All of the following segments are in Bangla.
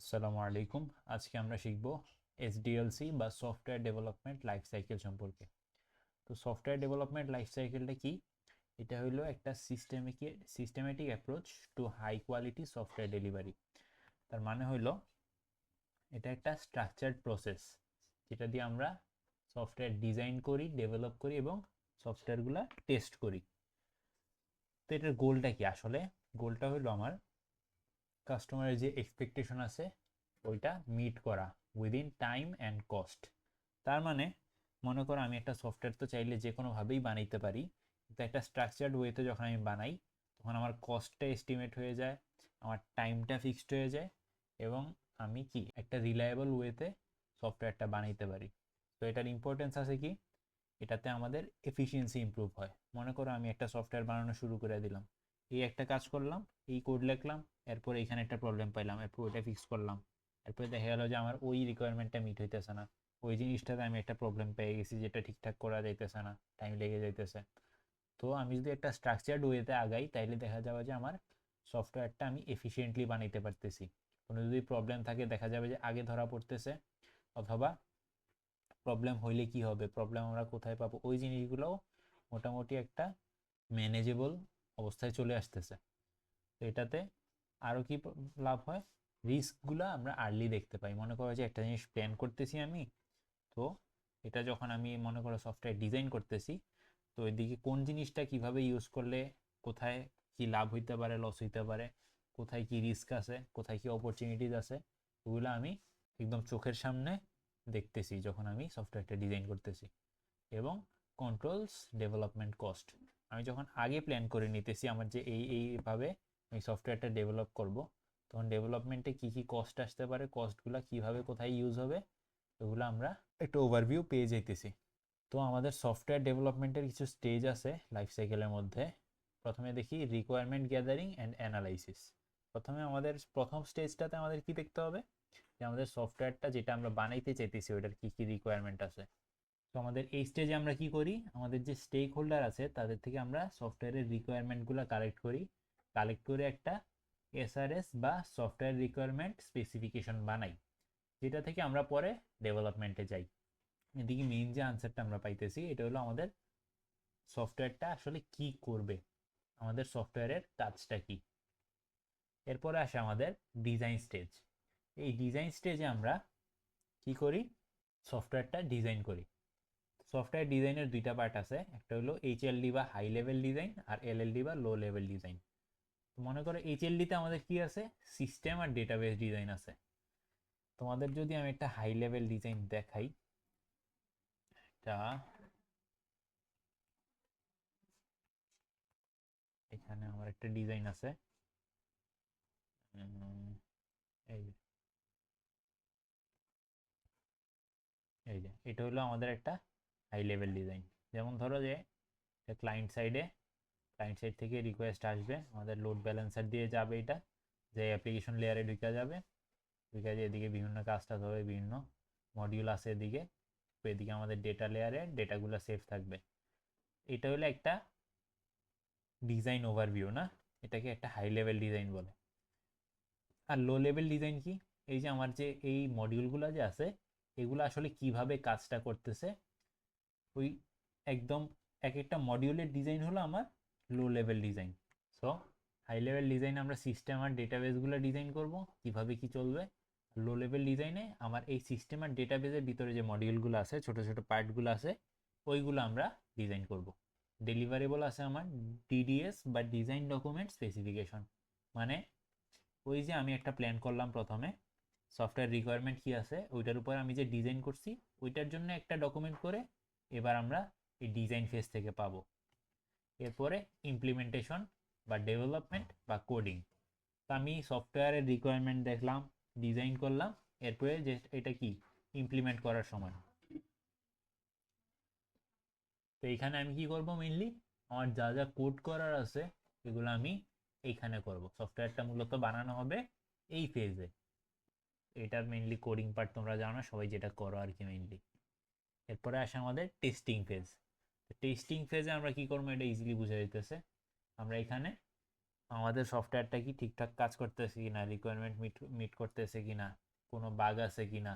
আসসালামু আলাইকুম। আজকে আমরা শিখব এসডিএলসি বা সফটওয়্যার ডেভেলপমেন্ট লাইফ সাইকেল সম্পর্কে। তো সফটওয়্যার ডেভেলপমেন্ট লাইফ সাইকেলটা কি? এটা হলো একটা systematic approach to high quality software delivery. তার মানে হলো এটা একটা স্ট্রাকচার্ড প্রসেস যেটা দিয়ে আমরা সফটওয়্যার ডিজাইন করি, ডেভেলপ করি এবং সফটওয়্যারগুলো টেস্ট করি। তো এটার গোলটা কি? আসলে গোলটা হলো আমার কাস্টমারের যে এক্সপেকটেশন আছে ওইটা মিট করা উইদিন টাইম অ্যান্ড কস্ট। তার মানে মনে করো আমি একটা সফটওয়্যার তো চাইলে যে কোনোভাবেই বানাইতে পারি, কিন্তু একটা স্ট্রাকচার্ড ওয়েতে যখন আমি বানাই তখন আমার কস্টটা এস্টিমেট হয়ে যায়, আমার টাইমটা ফিক্সড হয়ে যায় এবং আমি কি একটা রিলায়েবল ওয়েতে সফটওয়্যারটা বানাইতে পারি। তো এটার ইম্পর্টেন্স আছে কি, এটাতে আমাদের এফিসিয়েন্সি ইমপ্রুভ হয়। মনে করো আমি একটা সফটওয়্যার বানানো শুরু করে দিলাম, এই একটা কাজ করলাম, এই কোড লিখলাম, এরপর এখানে একটা প্রবলেম পাইলাম, এরপর ওইটা ফিক্স করলাম, এরপরে দেখা গেলো যে আমার ওই রিকোয়ারমেন্টটা মিট হইতেছে না, ওই জিনিসটাতে আমি একটা প্রবলেম পেয়ে গেছি যেটা ঠিকঠাক করা যাইতেছে না, টাইম লেগে যাইতেছে। তো আমি যদি একটা স্ট্রাকচার্ড ওয়েতে আগাই তাইলে দেখা যাবে যে আমার সফটওয়্যারটা আমি এফিসিয়েন্টলি বানাইতে পারতেছি। কোনো যদি প্রবলেম থাকে দেখা যাবে যে আগে ধরা পড়তেছে, অথবা প্রবলেম হইলে কি হবে, প্রবলেম আমরা কোথায় পাবো, ওই জিনিসগুলোও মোটামুটি একটা ম্যানেজেবল অবস্থায় চলে আসতেছে। তো এটাতে আরও কি লাভ হয়, রিস্কগুলো আমরা আর্লি দেখতে পাই। মনে করো যে একটা জিনিস প্ল্যান করতেছি আমি, তো এটা যখন আমি মনে করো সফটওয়্যার ডিজাইন করতেছি, তো এদিকে কোন জিনিসটা কিভাবে ইউজ করলে কোথায় কি লাভ হইতে পারে, লস হইতে পারে, কোথায় কি রিস্ক আছে, কোথায় কি অপরচুনিটিস আছে, ওগুলো আমি একদম চোখের সামনে দেখতেছি যখন আমি সফটওয়্যারটা ডিজাইন করতেছি। এবং কন্ট্রোলস ডেভেলপমেন্ট কস্ট, আমি যখন আগে প্ল্যান করে নিতেছি আমার যে এইভাবে আমি সফটওয়্যারটা ডেভেলপ করব, তখন ডেভেলপমেন্টে কী কী কস্ট আসতে পারে, কস্টগুলো কীভাবে কোথায় ইউজ হবে, এগুলো আমরা একটু ওভারভিউ পেয়ে যাইতেছি। তো আমাদের সফটওয়্যার ডেভেলপমেন্টের কিছু স্টেজ আছে লাইফ সাইকেলের মধ্যে। প্রথমে দেখি রিকোয়ারমেন্ট গ্যাদারিং অ্যান্ড অ্যানালাইসিস। প্রথমে আমাদের প্রথম স্টেজটাতে আমাদের কি দেখতে হবে, যে আমাদের সফটওয়্যারটা যেটা আমরা বানাইতে চাইতেছি ওইটার কী কী রিকোয়ারমেন্ট আছে। তো আমাদের এই স্টেজে আমরা কি করি, আমাদের যে স্টেক হোল্ডার আছে তাদের থেকে আমরা সফটওয়্যারের রিকোয়ারমেন্টগুলো কালেক্ট করি, কালেক্ট করে একটা এসআরএস বা সফটওয়্যার রিকোয়ারমেন্ট স্পেসিফিকেশন বানাই, যেটা থেকে আমরা পরে ডেভেলপমেন্টে যাই। এদিকে মেইন যে আনসারটা আমরা পাইতেছি এটা হলো আমাদের সফটওয়্যারটা আসলে কি করবে, আমাদের সফটওয়্যারের কাজটা কি। এরপরে আসে আমাদের ডিজাইন স্টেজ। এই ডিজাইন স্টেজে আমরা কি করি, সফটওয়্যারটা ডিজাইন করি। সফটওয়্যার ডিজাইনের দুইটা পার্ট আছে, একটা হলো এইচএলডি বা হাই লেভেল ডিজাইন, আর এলএলডি বা লো লেভেল ডিজাইন। মনে করো এইচএলডিতে আমাদের কি আছে, সিস্টেম আর ডেটাবেস ডিজাইন আছে। তোমাদের যদি আমি একটা হাই লেভেল ডিজাইন দেখাই, এটা এখানে আমার একটা ডিজাইন আছে, এই যে এই যে এটা হলো আমাদের একটা হাই লেভেল ডিজাইন। যেমন ধরো যে ক্লায়েন্ট সাইড থেকে রিকোয়েস্ট আসবে, আমাদের লোড ব্যালেন্সার দিয়ে যাবে, এটা যে অ্যাপ্লিকেশন লেয়ারে ঢুকে যাবে, ঢুকে যে এদিকে বিভিন্ন কাজ টাজ হবে, বিভিন্ন মডিউল আছে এদিকে, তো এদিকে আমাদের ডেটা লেয়ারে ডেটাগুলো সেভ থাকবে। এটা হলো একটা ডিজাইন ওভারভিউ না, এটাকে একটা হাই লেভেল ডিজাইন বলে। আর লো লেভেল ডিজাইন কি, এই যে আমার যে এই মডিউলগুলো যে আছে এগুলো আসলে কিভাবে কাজটা করতেছে, ওই একদম এক একটা মডিউলের ডিজাইন হলো আমার low level design. So high level ডিজাইনে আমরা সিস্টেম আর ডেটাবেসগুলো ডিজাইন করব কিভাবে কি চলবে। লো লেভেল ডিজাইনে আমার এই সিস্টেম আর ডেটাবেসের ভিতরে যে মডিউলগুলো আছে, ছোট ছোট পার্টগুলো আছে, ওইগুলো আমরা ডিজাইন করব। ডেলিভারেবল আছে আমার ডিডিএস বা ডিজাইন ডকুমেন্ট স্পেসিফিকেশন, মানে ওই যে আমি একটা প্ল্যান করলাম প্রথমে, সফটওয়্যার রিকোয়ারমেন্ট কি আছে ওইটার উপর আমি যে ডিজাইন করছি ওইটার জন্য একটা ডকুমেন্ট করে এবার আমরা এই ডিজাইন ফেজ থেকে পাবো। এরপরে ইমপ্লিমেন্টেশন বা ডেভেলপমেন্ট বা কোডিং। তো আমি সফটওয়্যারের রিকোয়ারমেন্ট দেখলাম, ডিজাইন করলাম, এরপরে যে এটা কি ইমপ্লিমেন্ট করার সময়। তো এইখানে আমি কি করব, মেইনলি আমার যা যা কোড করার আছে এগুলো আমি এইখানে করব। সফটওয়্যারটা মূলত বানানো হবে এই ফেজে, এটার মেইনলি কোডিং পার্ট তোমরা জানো সবাই যেটা করো আর কি মেইনলি। এরপরে আসে আমাদের টেস্টিং ফেজ। টেস্টিং ফেজে আমরা কি করবো এটা ইজিলি বোঝা যাইতেছে। আমরা এখানে আমাদের সফটওয়্যারটা কি ঠিকঠাক কাজ করতেছে কিনা, রিকোয়ারমেন্ট মিট করতেছে কিনা, কোনো বাগ আছে কিনা,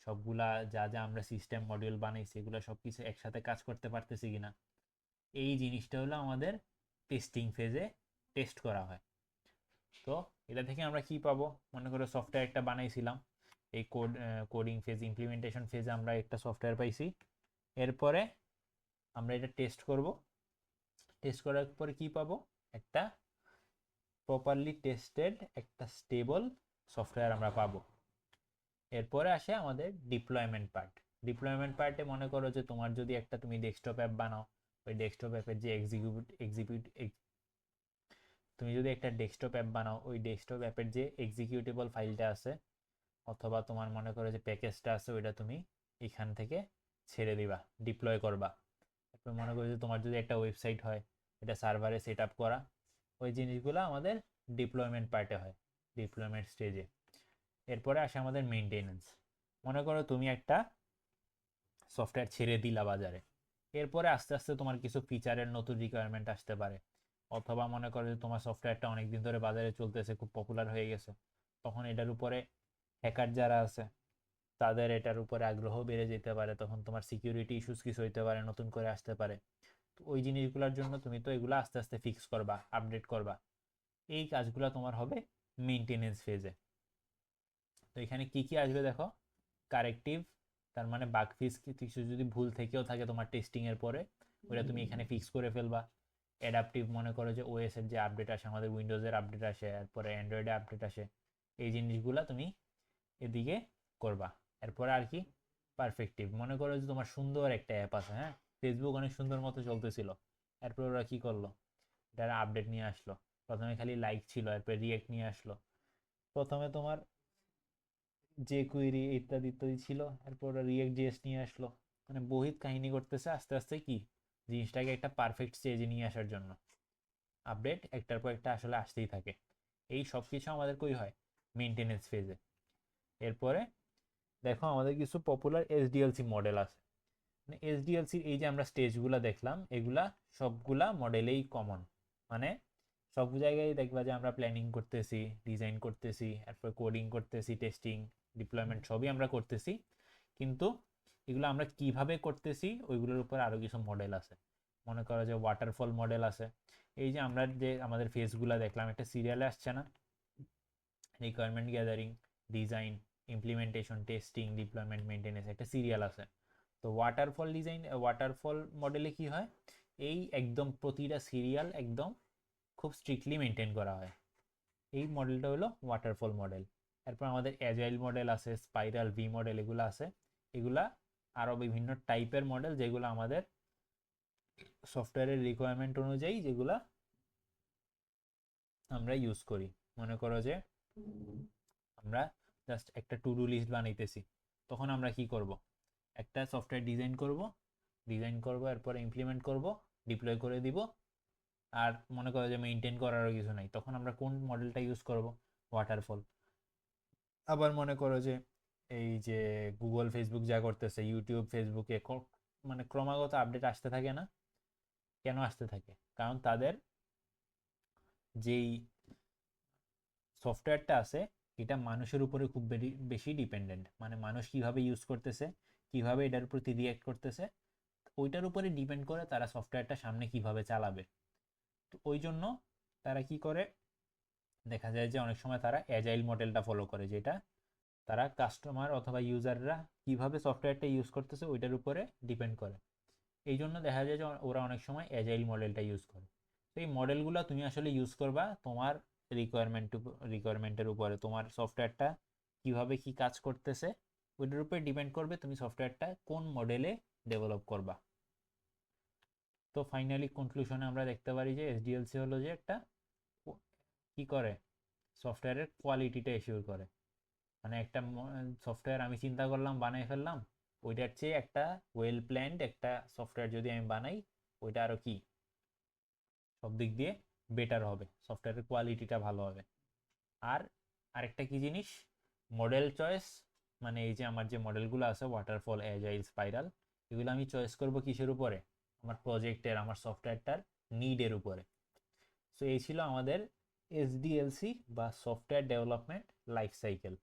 সবগুলা যা যা আমরা সিস্টেম মডিউল বানাইছি এগুলো সব কিছু একসাথে কাজ করতে পারতেছি কিনা, এই জিনিসটা হলো আমাদের টেস্টিং ফেজে টেস্ট করা হয়। তো এটা থেকে আমরা কি পাবো, মনে করো সফটওয়্যার একটা বানাইছিলাম, এই কোডিং ফেজ ইমপ্লিমেন্টেশন ফেজে আমরা একটা সফটওয়্যার পাইছি, এরপরে আমরা এটা টেস্ট করব, টেস্ট করার পরে কি পাবো, একটা প্রপারলি টেস্টেড একটা স্টেবল সফটওয়্যার আমরা পাবো। এরপরে আসে আমাদের ডিপ্লয়মেন্ট পার্ট। ডিপ্লয়মেন্ট পার্টে মনে করো যে তোমার যদি একটা তুমি ডেস্কটপ অ্যাপ বানাও, ওই ডেস্কটপ অ্যাপের যে তুমি যদি একটা ডেস্কটপ অ্যাপ বানাও, ওই ডেস্কটপ অ্যাপের যে এক্সিকিউটেবল ফাইলটা আছে অথবা তোমার মনে করো যে প্যাকেজটা আছে, ওইটা তুমি এখান থেকে ছেড়ে দিবা, ডিপ্লয় করবা। তারপর মনে করো যে তোমার যদি একটা ওয়েবসাইট হয়, এটা সার্ভারে সেট আপ করা, ওই জিনিসগুলো আমাদের ডিপ্লয়মেন্ট পার্টে হয়, ডিপ্লয়মেন্ট স্টেজে। এরপরে আসে আমাদের মেনটেনেন্স। মনে করো তুমি একটা সফটওয়্যার ছেড়ে দিলা বাজারে, এরপরে আস্তে আস্তে তোমার কিছু ফিচারের নতুন রিকোয়ারমেন্ট আসতে পারে, অথবা মনে করো যে তোমার সফটওয়্যারটা অনেকদিন ধরে বাজারে চলতেছে, খুব পপুলার হয়ে গেছে, তখন এটার উপরে হ্যাকার যারা আছে তাদের এটার উপরে আগ্রহ বেড়ে যেতে পারে, তখন তোমার সিকিউরিটি ইস্যুস কিছু হইতে পারে, নতুন করে আসতে পারে। তো ওই জিনিসগুলোর জন্য তুমি তো এগুলো আস্তে আস্তে ফিক্স করবা, আপডেট করবা, এই কাজগুলো তোমার হবে মেনটেনেন্স ফেজে। তো এখানে কি কি আসবে দেখো, কারেক্টিভ, তার মানে বাগ ফিক্স, কিছু যদি ভুল থেকেও থাকে তোমার টেস্টিং এর পরে, ওটা তুমি এখানে ফিক্স করে ফেলবা। অ্যাডাপটিভ, মনে করো যে ওএস এর যে আপডেট আসে, আমাদের উইন্ডোজের আপডেট আসে, এরপরে অ্যান্ড্রয়েডে আপডেট আসে, এই জিনিসগুলো তুমি এদিকে করবা। এরপরে আর কি, পারফেক্টিভ, মনে করো যে তোমার সুন্দর একটা অ্যাপ আছে, হ্যাঁ, ফেসবুক অনেক সুন্দর মতো চলতেছিল, এরপর ওরা কি করলো, এটার আপডেট নিয়ে আসলো, প্রথমে খালি লাইক ছিল, এরপর রিয়েক্ট নিয়ে আসলো, প্রথমে তোমার যে কুইরি ইত্যাদি ইত্যাদি ছিল, এরপর রিয়েক্ট জিএস নিয়ে আসলো, মানে বহিত কাহিনী করতেছে আস্তে আস্তে কি জিনিসটাকে একটা পারফেক্ট স্টেজে নিয়ে আসার জন্য আপডেট একটার পর একটা আসলে আসতেই থাকে। এই সব কিছু আমাদের কই হয়, মেনটেনেন্স ফেজে। এরপরে দেখো আমাদের কিছু পপুলার এসডিএলসি মডেল আছে, মানে এসডিএলসির এই যে আমরা স্টেজগুলো দেখলাম, এগুলা সবগুলা মডেলেই কমন, মানে সব জায়গায় দেখবা যে আমরা প্ল্যানিং করতেছি, ডিজাইন করতেছি, এরপর কোডিং করতেছি, টেস্টিং, ডিপ্লয়মেন্ট সবই আমরা করতেছি, কিন্তু এগুলো আমরা কিভাবে করতেছি ওইগুলোর উপর আরও কিছু মডেল আছে। মনে করো যে ওয়াটারফল মডেল আছে, এই যে আমরা যে আমাদের ফেজগুলো দেখলাম একটা সিরিয়ালে আসছে না, requirement gathering, design, implementation, testing, deployment, maintenance, একটা সিরিয়াল আছে। তো ওয়াটারফল মডেলে কি হয়, এই একদম প্রতিটা সিরিয়াল একদম খুব স্ট্রিক্টলি মেনটেন করা হয়, এই মডেলটা হলো ওয়াটারফল মডেল। এরপর আমাদের অ্যাজাইল মডেল আছে, স্পাইরাল, ভি মডেল, এগুলো আছে, এগুলা আরও বিভিন্ন টাইপের মডেল যেগুলো আমাদের সফটওয়্যারের রিকোয়ারমেন্ট অনুযায়ী যেগুলা আমরা ইউজ করি। মনে করো যে আমরা জাস্ট একটা টু ডু লিস্ট বানাইতেছি, তখন আমরা কি করব, একটা সফটওয়্যার ডিজাইন করব, এরপরে ইমপ্লিমেন্ট করব, ডিপ্লয় করে দিব, আর মনে করো যে মেনটেন করারও কিছু নাই, তখন আমরা কোন মডেলটা ইউজ করব, ওয়াটারফল। আবার মনে করো যে এই যে গুগল ফেসবুক যা করতেছে, ইউটিউব ফেসবুকে মানে ক্রমাগত আপডেট আসতে থাকে না, কেন আসতে থাকে, কারণ তাদের যেই সফটওয়্যারটা আছে এটা মানুষের উপরে খুব বেশি ডিপেন্ডেন্ট, মানে মানুষ কিভাবে ইউজ করতেছে, কিভাবে এটার প্রতি রিয়াক্ট করতেছে, ওইটার উপরে ডিপেন্ড করে তারা সফটওয়্যারটা সামনে কিভাবে চালাবে। তো ওই জন্য তারা কি করে, দেখা যায় যে অনেক সময় তারা অ্যাজাইল মডেলটা ফলো করে, যেটা তারা কাস্টমার অথবা ইউজাররা কিভাবে সফটওয়্যারটা ইউজ করতেছে ওইটার উপরে ডিপেন্ড করে। এই জন্য দেখা যায় যে ওরা অনেক সময় অ্যাজাইল মডেলটা ইউজ করে। তো এই মডেলগুলো তুমি আসলে ইউজ করবা তোমার রিকোয়ারমেন্টের উপরে, তোমার সফটওয়্যারটা কিভাবে কি কাজ করতেছে ওইটার উপরে ডিপেন্ড করবে তুমি সফটওয়্যারটা কোন মডেলে ডেভেলপ করবা। তো ফাইনালি কনক্লুশনে আমরা দেখতে পারি যে এসডিএলসি হলো যে একটা কি করে, সফটওয়্যারের কোয়ালিটিটা এশিওর করে, মানে একটা সফটওয়্যার আমি চিন্তা করলাম বানাই ফেললাম, ওইটার চেয়ে একটা ওয়েল প্ল্যান্ড একটা সফটওয়্যার যদি আমি বানাই, ওইটা আরও কি সব দিক দিয়ে বেটার হবে, সফটওয়্যারের কোয়ালিটিটা ভালো হবে। আর আরেকটা কি জিনিস, মডেল চয়েস, মানে এই যে আমার যে মডেলগুলো আছে ওয়াটারফল, অ্যাজাইল, স্পাইরাল, এগুলো আমি চয়েস করব কিসের উপরে, আমার প্রজেক্টের, আমার সফটওয়্যারটার নিডের উপরে। সো এই ছিল আমাদের এসডিএলসি বা সফটওয়্যার ডেভেলপমেন্ট লাইফ সাইকেল।